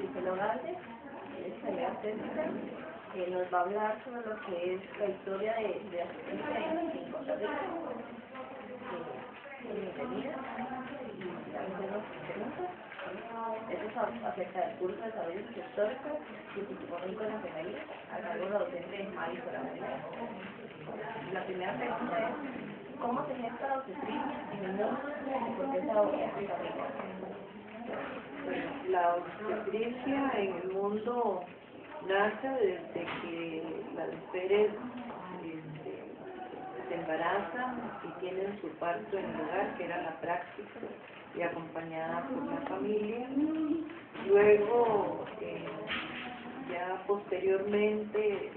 Gisela Galde, enfermera obstétrica, que nos va a hablar sobre lo que es la historia de asistencia en Costa Rica. Bienvenida y algunas preguntas. Esto es acerca del curso de desarrollo histórico y socioeconómico de la enfermería a cargo de la docente Mari Soramela. La primera pregunta es: ¿cómo se gesta la obstetricia en el mundo y por qué se adopta en Costa Rica? La obstetricia en el mundo nace desde que las mujeres se embarazan y tienen su parto en el hogar, que era la práctica, y acompañada por la familia. Luego, ya posteriormente,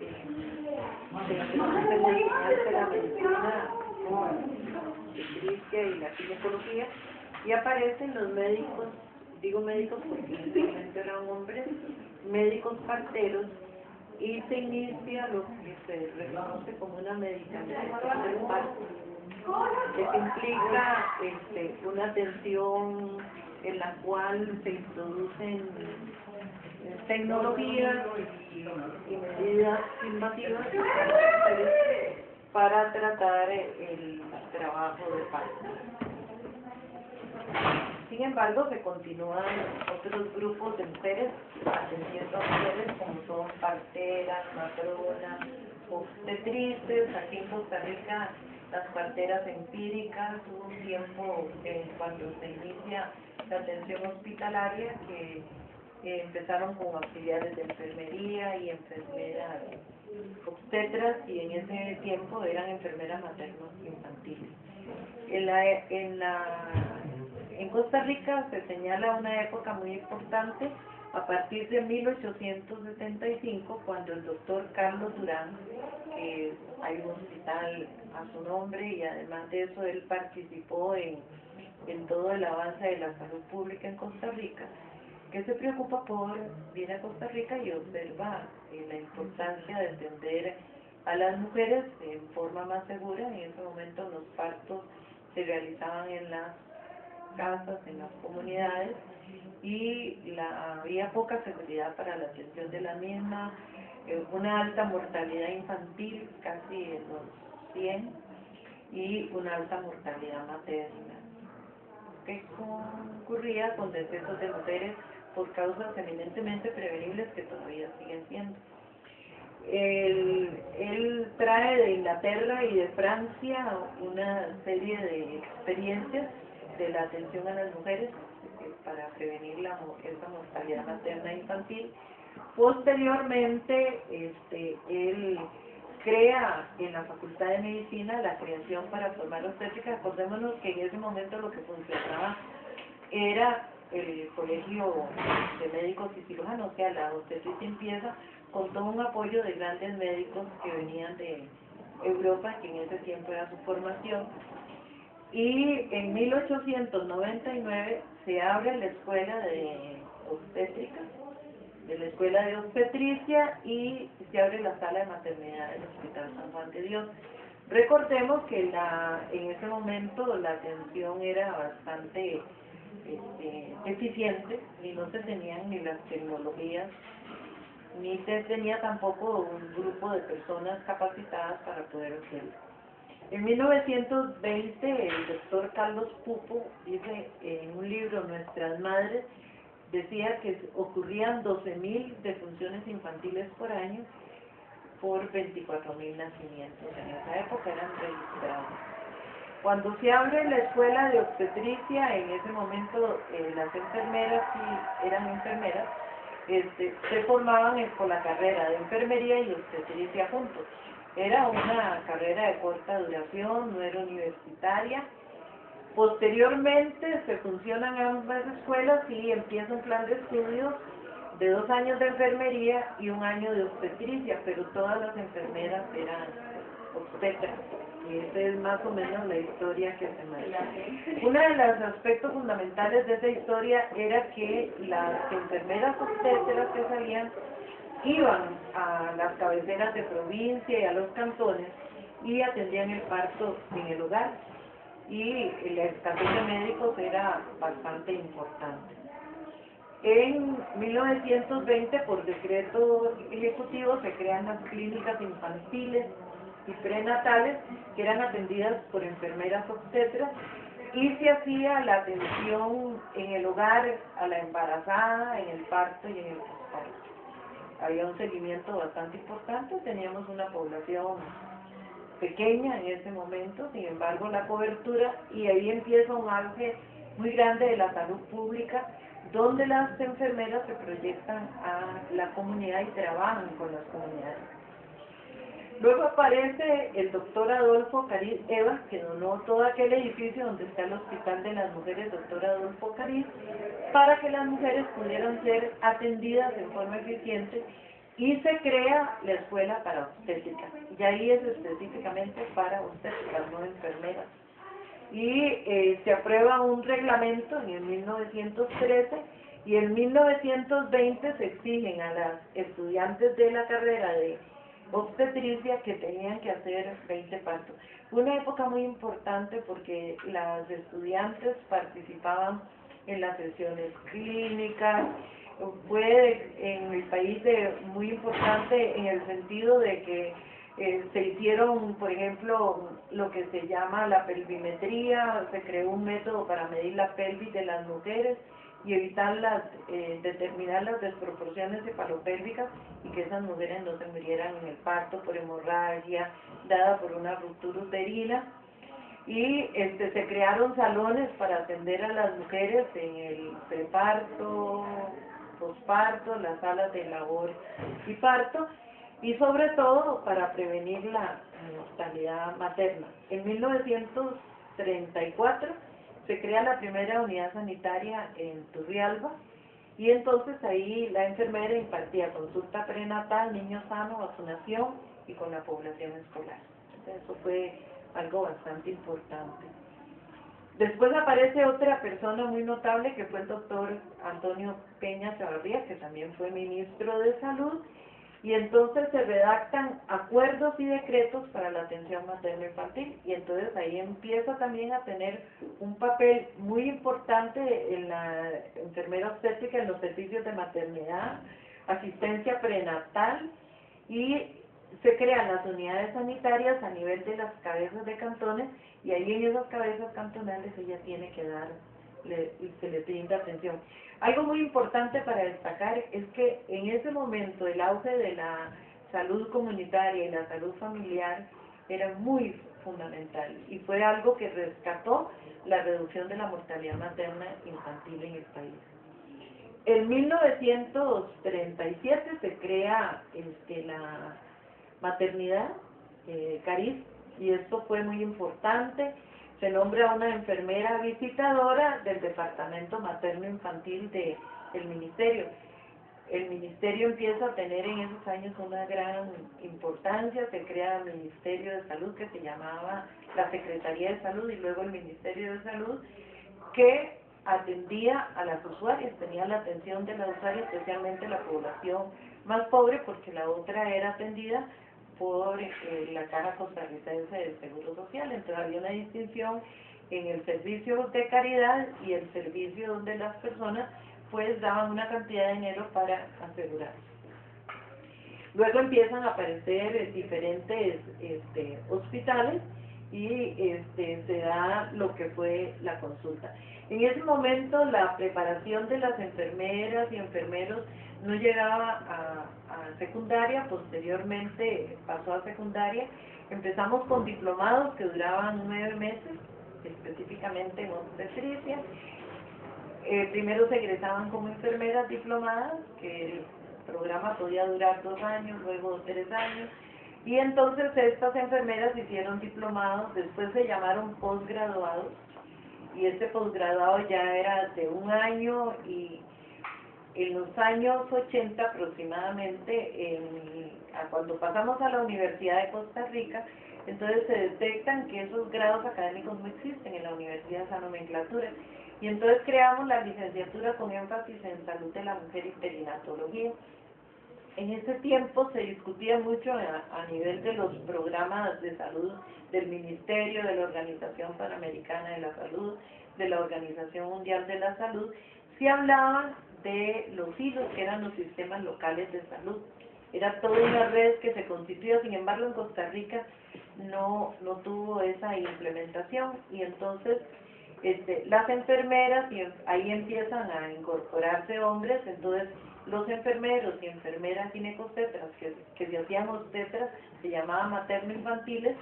se empezó a evolucionarse la medicina con la obstetricia y la ginecología, y aparecen los médicos, digo médicos porque inicialmente eran hombres, médicos parteros, y se inicia lo que se reconoce como una medicalización del parto, que implica una atención en la cual se introducen tecnologías y medidas invasivas para tratar el trabajo de parto. Sin embargo, se continúan otros grupos de mujeres atendiendo a mujeres como son parteras, matronas, obstetrices. Aquí en Costa Rica, las parteras empíricas, hubo un tiempo cuando se inicia la atención hospitalaria que empezaron con auxiliares de enfermería y enfermeras obstetras, y en ese tiempo eran enfermeras maternos infantiles. En Costa Rica se señala una época muy importante a partir de 1875, cuando el doctor Carlos Durán, que hay un hospital a su nombre, y además de eso él participó en todo el avance de la salud pública en Costa Rica, que se preocupa por venir a Costa Rica y observa la importancia de atender a las mujeres en forma más segura. En ese momento los partos se realizaban en las casas, en las comunidades, y había poca seguridad para la atención de la misma, una alta mortalidad infantil, casi en los 100, y una alta mortalidad materna, que concurría con decesos de mujeres por causas eminentemente prevenibles que todavía siguen siendo. Él trae de Inglaterra y de Francia una serie de experiencias de la atención a las mujeres para prevenir esa mortalidad materna e infantil. Posteriormente, él crea en la Facultad de Medicina la creación para formar obstétrica. Acordémonos que en ese momento lo que funcionaba era el Colegio de Médicos y Cirujanos, o sea, la obstetricia empieza con todo un apoyo de grandes médicos que venían de Europa, que en ese tiempo era su formación. Y en 1899 se abre la escuela de obstétrica, de la escuela de obstetricia, y se abre la sala de maternidad del Hospital San Juan de Dios. Recordemos que en ese momento la atención era bastante deficiente, y no se tenían ni las tecnologías, ni se tenía tampoco un grupo de personas capacitadas para poder hacerlo. En 1920, el doctor Carlos Pupo dice en un libro, Nuestras Madres, decía que ocurrían 12.000 defunciones infantiles por año por 24.000 nacimientos. En esa época eran registrados. Cuando se abre la escuela de obstetricia, en ese momento las enfermeras, sí eran enfermeras, se formaban por la carrera de enfermería y obstetricia juntos. Era una carrera de corta duración, no era universitaria. Posteriormente se fusionan ambas escuelas y empieza un plan de estudios de 2 años de enfermería y 1 año de obstetricia, pero todas las enfermeras eran obstetras. Y esa es más o menos la historia que se maneja. Uno de los aspectos fundamentales de esa historia era que las enfermeras obstetras que salían iban a las cabeceras de provincia y a los cantones y atendían el parto en el hogar, y la escasez de médicos era bastante importante. En 1920, por decreto ejecutivo, se crean las clínicas infantiles y prenatales, que eran atendidas por enfermeras obstetras, y se hacía la atención en el hogar a la embarazada, en el parto y en el posparto. Había un seguimiento bastante importante, teníamos una población pequeña en ese momento, sin embargo la cobertura, y ahí empieza un auge muy grande de la salud pública, donde las enfermeras se proyectan a la comunidad y trabajan con las comunidades. Luego aparece el doctor Adolfo Cariz Eva, que donó todo aquel edificio donde está el Hospital de las Mujeres, doctor Adolfo Cariz, para que las mujeres pudieran ser atendidas de forma eficiente, y se crea la escuela para obstétrica, y ahí es específicamente para obstétricas, no enfermeras. Y se aprueba un reglamento en el 1913, y en 1920 se exigen a las estudiantes de la carrera de obstetricia que tenían que hacer 20 partos. Fue una época muy importante porque las estudiantes participaban en las sesiones clínicas. Fue en el país muy importante en el sentido de que se hicieron, por ejemplo, lo que se llama la pelvimetría, se creó un método para medir la pelvis de las mujeres y evitar determinar las desproporciones cefalopélvicas, y que esas mujeres no se murieran en el parto por hemorragia dada por una ruptura uterina. Y se crearon salones para atender a las mujeres en el preparto, posparto, las salas de labor y parto, y sobre todo para prevenir la mortalidad materna. En 1934 se crea la primera unidad sanitaria en Turrialba, y entonces ahí la enfermera impartía consulta prenatal, niño sano, vacunación y con la población escolar. Entonces, eso fue algo bastante importante. Después aparece otra persona muy notable, que fue el doctor Antonio Peña Chavarría, que también fue ministro de Salud, y entonces se redactan acuerdos y decretos para la atención materno-infantil, y entonces ahí empieza también a tener un papel muy importante en la enfermera obstétrica, en los servicios de maternidad, asistencia prenatal, y se crean las unidades sanitarias a nivel de las cabezas de cantones, y ahí en esas cabezas cantonales ella tiene que se le brinda atención. Algo muy importante para destacar es que en ese momento el auge de la salud comunitaria y la salud familiar era muy fundamental, y fue algo que rescató la reducción de la mortalidad materna infantil en el país. En 1937 se crea la maternidad Cariz, y esto fue muy importante. Se nombra una enfermera visitadora del departamento materno-infantil del ministerio. El ministerio empieza a tener en esos años una gran importancia, se crea el Ministerio de Salud, que se llamaba la Secretaría de Salud, y luego el Ministerio de Salud, que atendía a las usuarias, tenía la atención de la usuaria, especialmente la población más pobre, porque la otra era atendida por la Caja Costarricense del Seguro Social. Entonces había una distinción en el servicio de caridad y el servicio donde las personas pues daban una cantidad de dinero para asegurarse. Luego empiezan a aparecer diferentes hospitales, y se da lo que fue la consulta. En ese momento la preparación de las enfermeras y enfermeros no llegaba a secundaria, posteriormente pasó a secundaria. Empezamos con diplomados que duraban 9 meses, específicamente en obstetricia. Primero se egresaban como enfermeras diplomadas, que el programa podía durar 2 años, luego 3 años, y entonces estas enfermeras hicieron diplomados, después se llamaron posgraduados, y este posgraduado ya era de 1 año, y en los años 80 aproximadamente, cuando pasamos a la Universidad de Costa Rica, entonces se detectan que esos grados académicos no existen en la universidad, esa nomenclatura, y entonces creamos la licenciatura con énfasis en salud de la mujer y perinatología. En ese tiempo se discutía mucho a nivel de los programas de salud del Ministerio, de la Organización Panamericana de la Salud, de la Organización Mundial de la Salud, se hablaba de los hilos, que eran los sistemas locales de salud. Era toda una red que se constituía, sin embargo en Costa Rica no tuvo esa implementación, y entonces las enfermeras, y ahí empiezan a incorporarse hombres, entonces los enfermeros y enfermeras ginecostetras que se hacían obstetras, se llamaban materno-infantiles,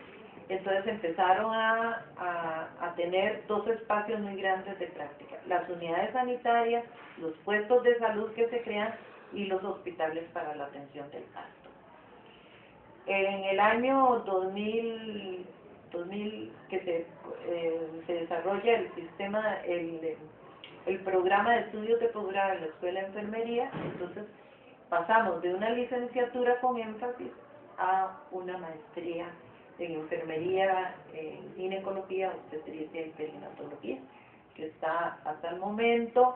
entonces empezaron a tener dos espacios muy grandes de práctica: las unidades sanitarias, los puestos de salud que se crean y los hospitales para la atención del parto. En el año 2000 que se desarrolla el sistema, el programa de estudios de posgrado en la Escuela de Enfermería, entonces pasamos de una licenciatura con énfasis a una maestría en enfermería, en ginecología, obstetricia y perinatología, que está hasta el momento,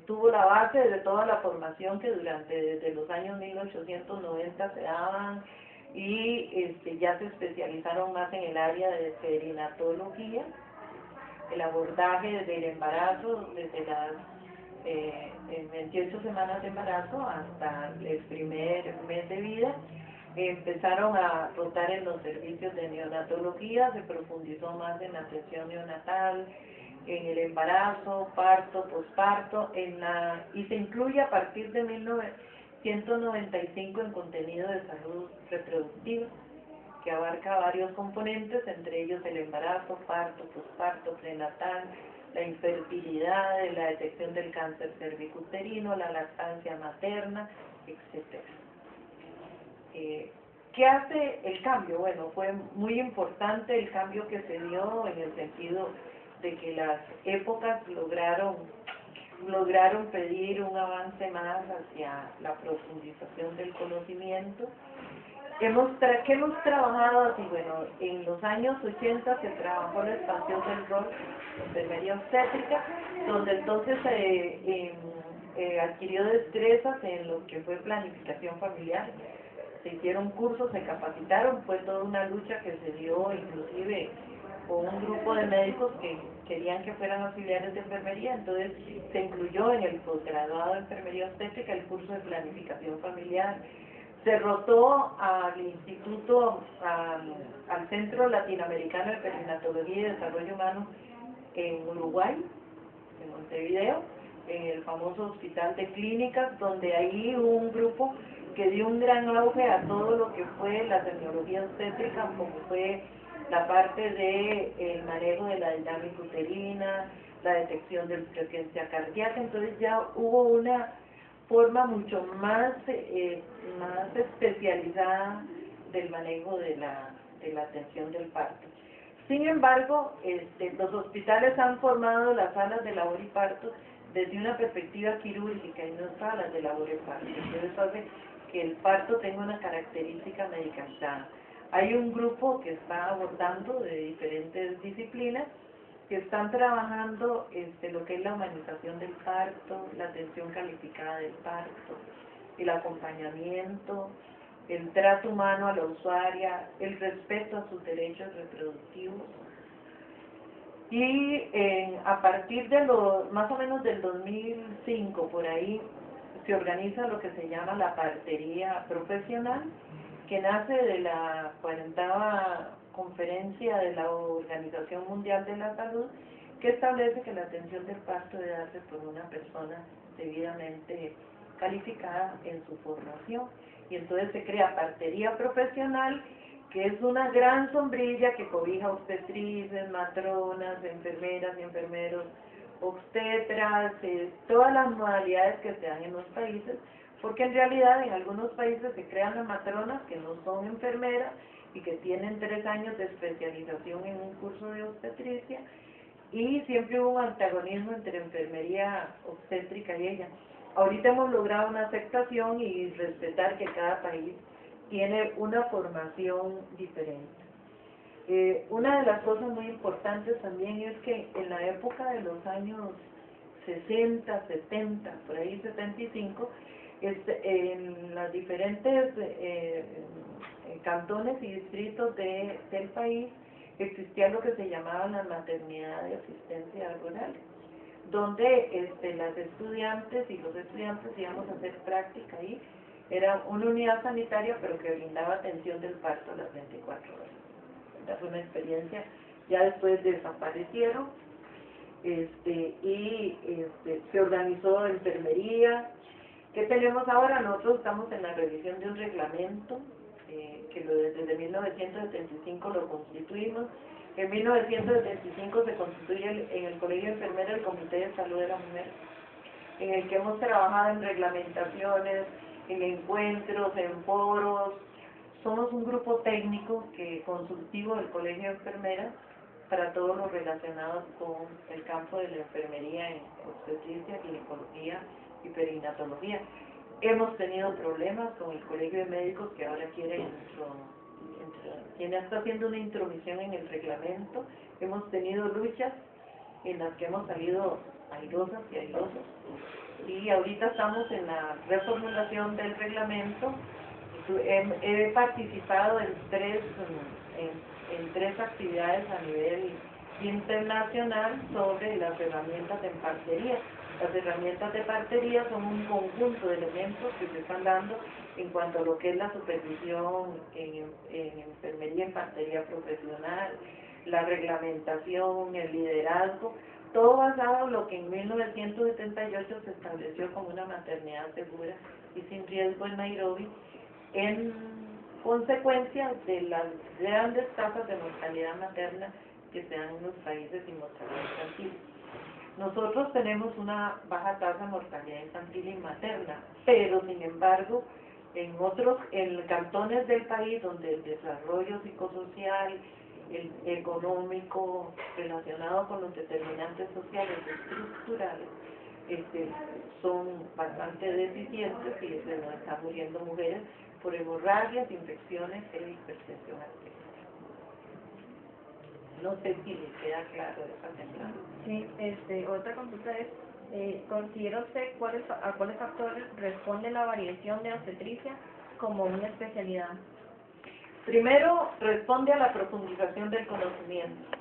tuvo la base de toda la formación que desde los años 1890 se daban, y ya se especializaron más en el área de perinatología, el abordaje del embarazo desde las 28 semanas de embarazo hasta el primer mes de vida. Empezaron a rotar en los servicios de neonatología, se profundizó más en la atención neonatal, en el embarazo, parto, posparto, y se incluye a partir de 1995 en contenido de salud reproductiva, que abarca varios componentes, entre ellos el embarazo, parto, posparto, prenatal, la infertilidad, la detección del cáncer cervicuterino, la lactancia materna, etc. ¿Qué hace el cambio? Bueno, fue muy importante el cambio que se dio en el sentido de que las épocas lograron pedir un avance más hacia la profundización del conocimiento. ¿Qué hemos trabajado así? Bueno, en los años 80 se trabajó la expansión del rol de enfermería obstétrica, donde entonces adquirió destrezas en lo que fue planificación familiar. Se hicieron cursos, se capacitaron, fue toda una lucha que se dio inclusive con un grupo de médicos que querían que fueran auxiliares de enfermería, entonces se incluyó en el posgraduado de enfermería obstétrica el curso de planificación familiar. Se rotó al instituto, al Centro Latinoamericano de Perinatología y Desarrollo Humano en Uruguay, en Montevideo, en el famoso Hospital de Clínicas, donde ahí hubo un grupo que dio un gran auge a todo lo que fue la tecnología obstétrica, como fue la parte del manejo de la dinámica uterina, la detección de frecuencia cardíaca. Entonces ya hubo una forma mucho más especializada del manejo de la atención del parto. Sin embargo, los hospitales han formado las salas de labor y parto desde una perspectiva quirúrgica y no salas de labor y parto. Entonces hace que el parto tenga una característica medicalizada. Hay un grupo que está abordando de diferentes disciplinas que están trabajando lo que es la humanización del parto, la atención calificada del parto, el acompañamiento, el trato humano a la usuaria, el respeto a sus derechos reproductivos. Y a partir de más o menos del 2005, por ahí, se organiza lo que se llama la partería profesional, que nace de la 40ª conferencia de la Organización Mundial de la Salud, que establece que la atención del parto debe darse por una persona debidamente calificada en su formación. Y entonces se crea partería profesional, que es una gran sombrilla que cobija obstetrices, matronas, enfermeras y enfermeros, obstetras, todas las modalidades que se dan en los países, porque en realidad en algunos países se crean las matronas que no son enfermeras y que tienen 3 años de especialización en un curso de obstetricia, y siempre hubo un antagonismo entre enfermería obstétrica y ella. Ahorita hemos logrado una aceptación y respetar que cada país tiene una formación diferente. Una de las cosas muy importantes también es que en la época de los años 60, 70, por ahí 75, en las diferentes cantones y distritos del país existía lo que se llamaban las maternidades de asistencia rural, donde las estudiantes y los estudiantes íbamos a hacer práctica ahí. Era una unidad sanitaria, pero que brindaba atención del parto a las 24 horas. Esta fue una experiencia, ya después desaparecieron, se organizó enfermería. ¿Qué tenemos ahora? Nosotros estamos en la revisión de un reglamento, que desde 1975 lo constituimos. En 1975 se constituye en el Colegio Enfermero el Comité de Salud de la Mujer, en el que hemos trabajado en reglamentaciones, en encuentros, en foros. Somos un grupo técnico consultivo del Colegio de Enfermeras para todo lo relacionado con el campo de la enfermería en obstetricia, ginecología y perinatología. Hemos tenido problemas con el Colegio de Médicos, que ahora está haciendo una intromisión en el reglamento. Hemos tenido luchas en las que hemos salido airosas y airosos, y ahorita estamos en la reformulación del reglamento. He participado en tres actividades a nivel internacional sobre las herramientas de partería. Las herramientas de partería son un conjunto de elementos que se están dando en cuanto a lo que es la supervisión en enfermería en partería profesional, la reglamentación, el liderazgo, todo basado en lo que en 1978 se estableció como una maternidad segura y sin riesgo en Nairobi, en consecuencia de las grandes tasas de mortalidad materna que se dan en los países sin mortalidad infantil. Nosotros tenemos una baja tasa de mortalidad infantil y materna, pero sin embargo, en cantones del país donde el desarrollo psicosocial, el económico, relacionado con los determinantes sociales estructurales, son bastante deficientes y se nos están muriendo mujeres por hemorragias, infecciones e hipertensión arterial. No sé si le queda claro esa temprana. Sí, otra consulta es, ¿considera usted a cuáles factores responde la variación de obstetricia como una especialidad? Primero, responde a la profundización del conocimiento.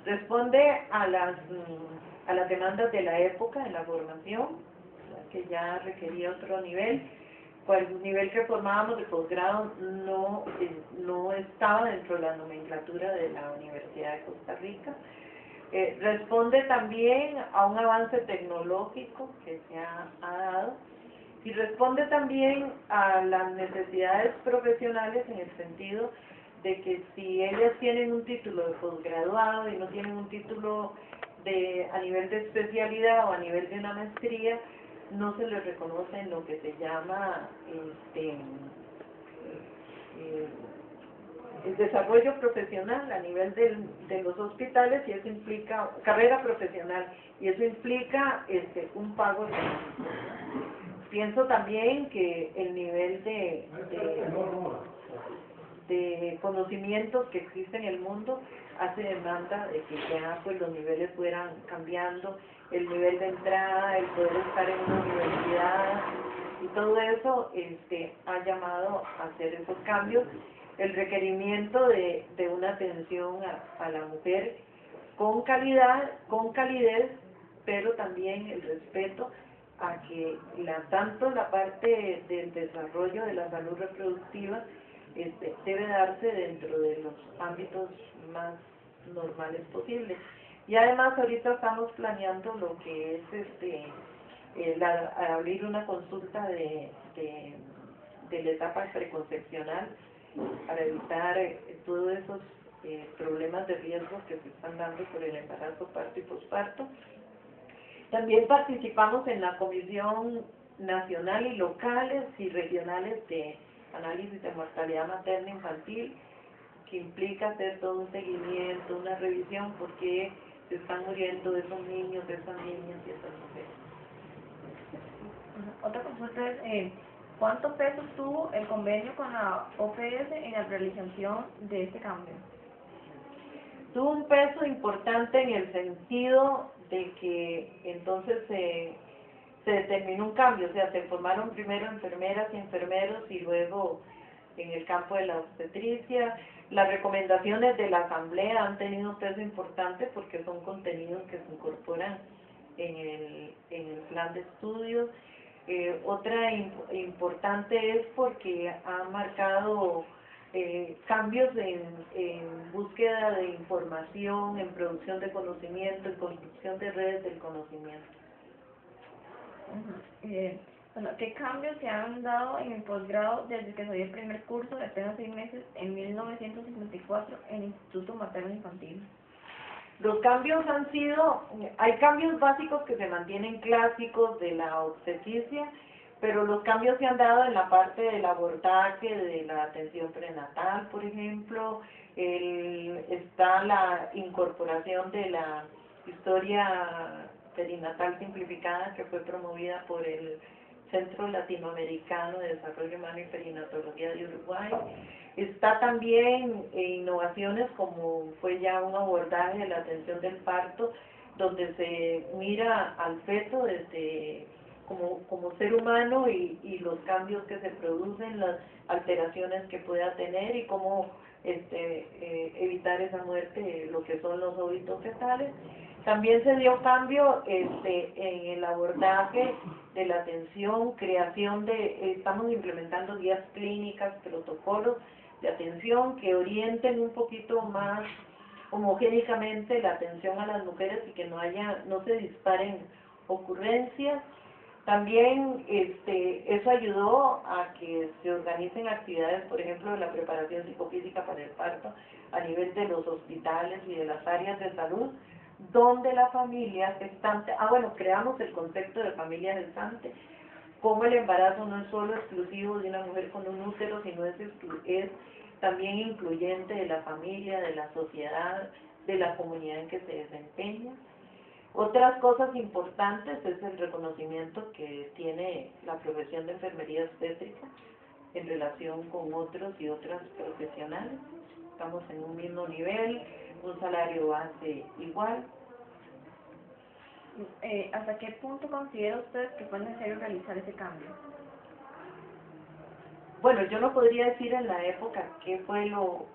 Responde a las demandas de la época, de la formación, que ya requería otro nivel. El nivel que formábamos de posgrado no estaba dentro de la nomenclatura de la Universidad de Costa Rica. Responde también a un avance tecnológico que se ha dado, y responde también a las necesidades profesionales, en el sentido de que si ellas tienen un título de posgraduado y no tienen un título a nivel de especialidad o a nivel de una maestría, no se les reconoce en lo que se llama el desarrollo profesional a nivel de los hospitales, y eso implica carrera profesional, y eso implica un pago económico. Pienso también que el nivel de conocimientos que existe en el mundo hace demanda de que ya pues los niveles fueran cambiando, el nivel de entrada, el poder estar en una universidad, y todo eso ha llamado a hacer esos cambios. El requerimiento de una atención a la mujer con calidad, con calidez, pero también el respeto a que tanto la parte del desarrollo de la salud reproductiva debe darse dentro de los ámbitos más normales posibles. Y además ahorita estamos planeando lo que es abrir una consulta de la etapa preconcepcional para evitar todos esos problemas de riesgo que se están dando por el embarazo, parto y posparto. También participamos en la Comisión Nacional y locales y regionales de análisis de mortalidad materna infantil, que implica hacer todo un seguimiento, una revisión, porque se están muriendo esos niños, esas niñas y esas mujeres. Otra consulta es, ¿cuánto peso tuvo el convenio con la OPS en la realización de este cambio? Tuvo un peso importante en el sentido de que entonces se determinó un cambio, o sea, se formaron primero enfermeras y enfermeros, y luego en el campo de la obstetricia. Las recomendaciones de la asamblea han tenido un peso importante porque son contenidos que se incorporan en el plan de estudios. Otra importante es porque ha marcado cambios en búsqueda de información, en producción de conocimiento, en construcción de redes del conocimiento. Bueno, ¿qué cambios se han dado en el posgrado desde que salió el primer curso de apenas 6 meses en 1954 en el Instituto Materno Infantil? Los cambios han sido, hay cambios básicos que se mantienen clásicos de la obstetricia, pero los cambios se han dado en la parte del abordaje, de la atención prenatal, por ejemplo, está la incorporación de la historia perinatal simplificada que fue promovida por el Centro Latinoamericano de Desarrollo Humano y Perinatología de Uruguay. Está también innovaciones como fue ya un abordaje de la atención del parto, donde se mira al feto desde como ser humano y los cambios que se producen, las alteraciones que pueda tener y cómo evitar esa muerte, lo que son los óbitos fetales. También se dio cambio en el abordaje de la atención, creación estamos implementando guías clínicas, protocolos de atención que orienten un poquito más homogénicamente la atención a las mujeres y que no se disparen ocurrencias. También eso ayudó a que se organicen actividades, por ejemplo, de la preparación psicofísica para el parto a nivel de los hospitales y de las áreas de salud, donde la familia gestante, creamos el concepto de familia gestante, como el embarazo no es solo exclusivo de una mujer con un útero, sino es también incluyente de la familia, de la sociedad, de la comunidad en que se desempeña. Otras cosas importantes es el reconocimiento que tiene la profesión de enfermería obstétrica en relación con otros y otras profesionales. Estamos en un mismo nivel, un salario base igual. ¿Hasta qué punto considera usted que fue necesario realizar ese cambio? Bueno, yo no podría decir en la época qué fue lo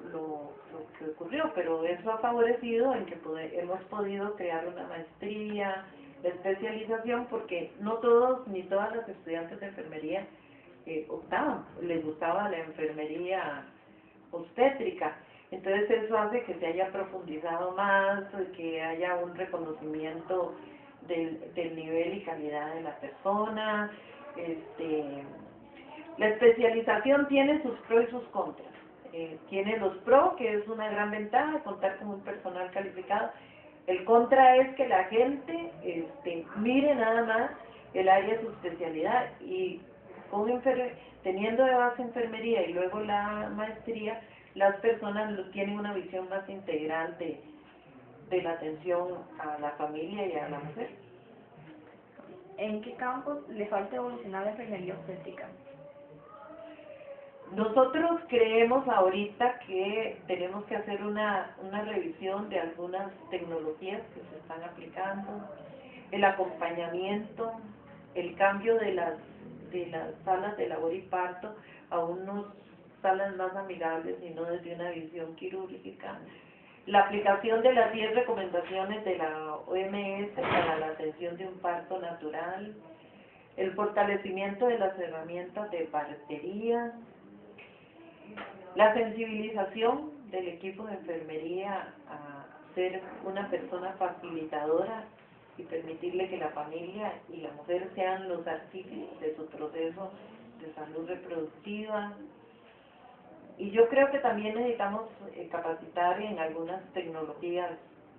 que ocurrió, pero eso ha favorecido en que hemos podido crear una maestría, de especialización, porque no todos ni todas las estudiantes de enfermería optaban, les gustaba la enfermería obstétrica. Entonces eso hace que se haya profundizado más, que haya un reconocimiento del nivel y calidad de la persona. La especialización tiene sus pros y sus contras. Tiene los pros, que es una gran ventaja, contar con un personal calificado. El contra es que la gente mire nada más el área de su especialidad y teniendo de base enfermería y luego la maestría, las personas tienen una visión más integral de la atención a la familia y a la mujer. ¿En qué campos le falta evolucionar la enfermería obstétrica? Nosotros creemos ahorita que tenemos que hacer una revisión de algunas tecnologías que se están aplicando, el acompañamiento, el cambio de las salas de labor y parto a unas salas más amigables y no desde una visión quirúrgica, la aplicación de las 10 recomendaciones de la OMS para la atención de un parto natural, el fortalecimiento de las herramientas de partería, la sensibilización del equipo de enfermería a ser una persona facilitadora y permitirle que la familia y la mujer sean los artífices de su proceso de salud reproductiva. Y yo creo que también necesitamos capacitar en algunas tecnologías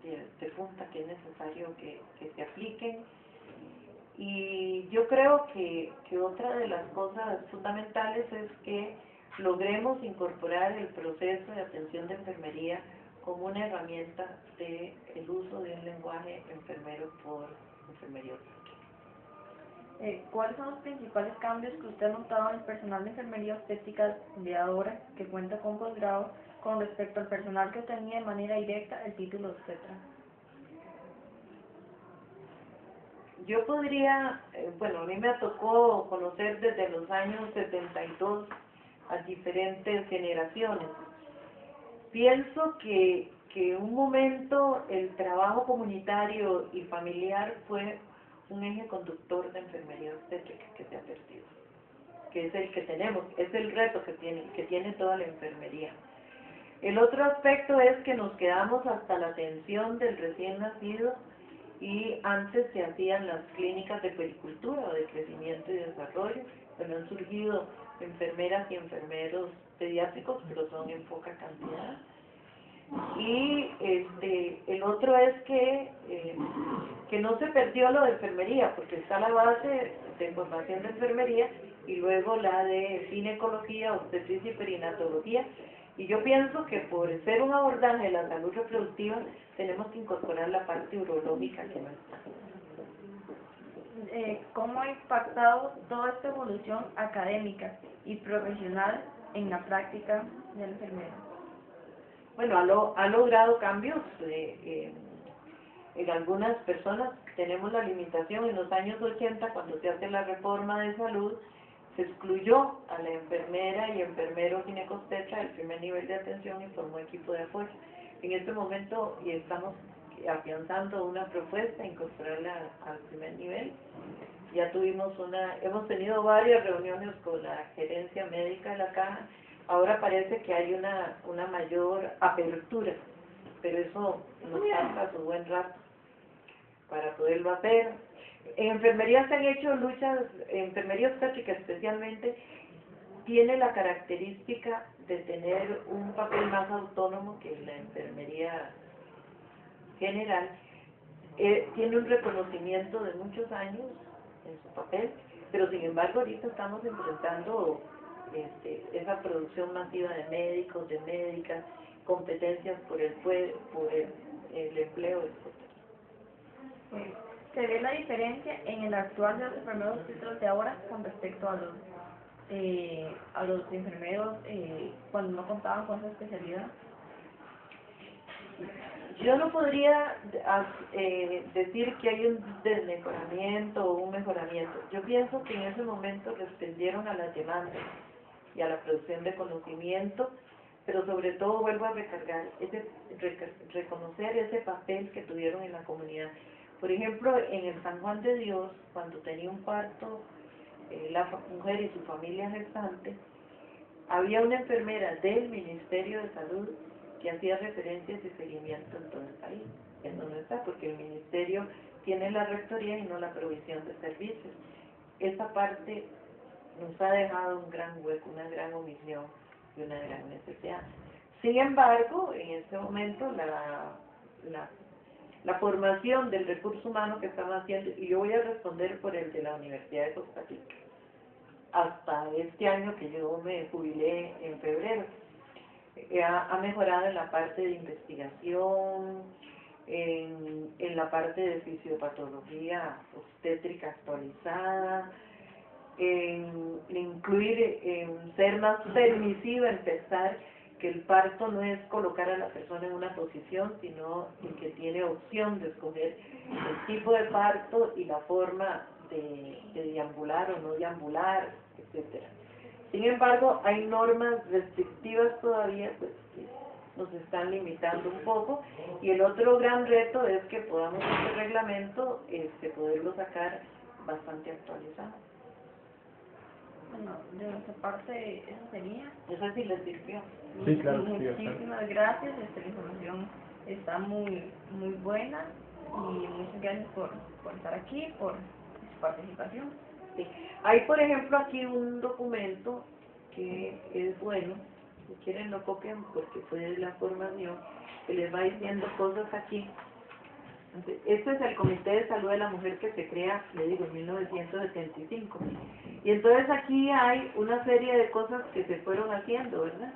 de punta que es necesario que se apliquen. Y yo creo que otra de las cosas fundamentales es que logremos incorporar el proceso de atención de enfermería como una herramienta del uso de un lenguaje enfermero por enfermería obstétrica. ¿Cuáles son los principales cambios que usted ha notado en el personal de enfermería obstétrica de ahora, que cuenta con posgrado, con respecto al personal que obtenía de manera directa el título obstetra? Yo podría, a mí me tocó conocer desde los años 72 a diferentes generaciones. Pienso que en un momento el trabajo comunitario y familiar fue un eje conductor de enfermería obstétrica que se ha perdido, que es el que tenemos, es el reto que tiene toda la enfermería. El otro aspecto es que nos quedamos hasta la atención del recién nacido y antes se hacían las clínicas de puericultura o de crecimiento y desarrollo. Bueno, han surgido enfermeras y enfermeros pediátricos, pero son en poca cantidad. Y el otro es que no se perdió lo de enfermería, porque está la base de formación de enfermería y luego la de ginecología, obstetricia y perinatología. Y yo pienso que por ser un abordaje de la salud reproductiva tenemos que incorporar la parte urológica que no está. ¿Cómo ha impactado toda esta evolución académica y profesional en la práctica de la enfermera? Bueno, ha logrado cambios. En algunas personas tenemos la limitación en los años 80, cuando se hace la reforma de salud, se excluyó a la enfermera y enfermero ginecobstetra del primer nivel de atención y formó equipo de apoyo. En este momento estamos afianzando una propuesta, incorporarla al primer nivel. Ya hemos tenido varias reuniones con la gerencia médica de la caja. Ahora parece que hay una mayor apertura, pero eso nos falta su buen rato para poderlo hacer. En enfermería se han hecho luchas, enfermería obstétrica especialmente, tiene la característica de tener un papel más autónomo que la enfermería general. Tiene un reconocimiento de muchos años en su papel, pero sin embargo ahorita estamos enfrentando esa producción masiva de médicos, de médicas, competencias por el empleo, etc. ¿Se ve la diferencia en el actual de los enfermeros obstetras de ahora con respecto a los enfermeros cuando no contaban con esa especialidad? Yo no podría decir que hay un desmejoramiento o un mejoramiento. Yo pienso que en ese momento respondieron a las demandas y a la producción de conocimiento, pero sobre todo vuelvo a reconocer ese papel que tuvieron en la comunidad. Por ejemplo, en el San Juan de Dios, cuando tenía un parto la mujer y su familia gestante, había una enfermera del Ministerio de Salud que hacía referencias y seguimiento en todo el país. Eso no está, porque el Ministerio tiene la rectoría y no la provisión de servicios. Esa parte nos ha dejado un gran hueco, una gran omisión y una gran necesidad. Sin embargo, en este momento la formación del recurso humano que estamos haciendo, y yo voy a responder por el de la Universidad de Costa Rica, hasta este año que yo me jubilé en febrero, ha mejorado en la parte de investigación, en la parte de fisiopatología obstétrica actualizada, en incluir, en ser más permisiva, en pensar que el parto no es colocar a la persona en una posición, sino que tiene opción de escoger el tipo de parto y la forma de deambular o no deambular, etcétera. Sin embargo, hay normas restrictivas todavía pues, que nos están limitando un poco, y el otro gran reto es que podamos este reglamento poderlo sacar bastante actualizado. Bueno, de nuestra parte eso sería. No sé si les sirvió. Sí, claro. Muchísimas gracias, la información está muy buena y muchas gracias por estar aquí, por su participación. Sí. Hay, por ejemplo, aquí un documento que es bueno, si quieren lo copian porque fue de la formación, que les va diciendo cosas aquí. Este es el Comité de Salud de la Mujer que se crea, le digo, en 1975. Y entonces aquí hay una serie de cosas que se fueron haciendo, ¿verdad?